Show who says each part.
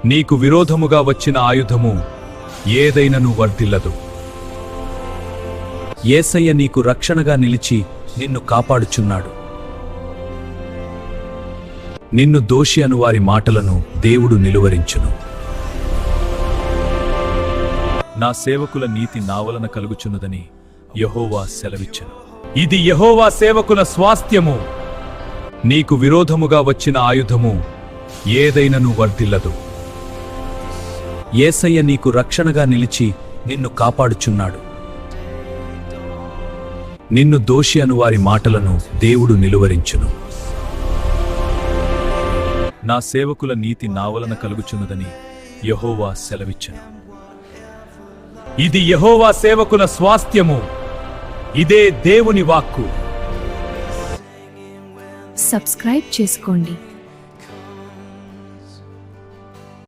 Speaker 1: నీకు విరోధముగా వచ్చిన ఆయుధము ఏదైనను వర్ధిల్లదు. యేసయ్య నీకు రక్షణగా నిలిచి నిన్ను కాపాడుచున్నాడు. నిన్ను దోషి అను వారి మాటలను దేవుడు నిలువరించును. నా సేవకుల నీతి నా వలన కలుగుచున్నదని యెహోవా సెలవిచ్చెను. ఇది యెహోవా సేవకుల స్వాస్థ్యము. నీకు విరోధముగా వచ్చిన ఆయుధము ఏదైనను వర్ధిల్లదు. యేసయ్య నీకు రక్షణగా నిలిచి నిన్ను కాపాడుచున్నాడు. నిన్ను దోషి అను వారి మాటలను దేవుడు నిలువరించును. నా సేవకుల నీతి నా వలన కలుగుచున్నదని యెహోవా సెలవిచ్చెను. ఇది యెహోవా సేవకుల స్వాస్థ్యము. ఇదే దేవుని వాక్కు.
Speaker 2: సబ్స్క్రైబ్ చేసుకోండి.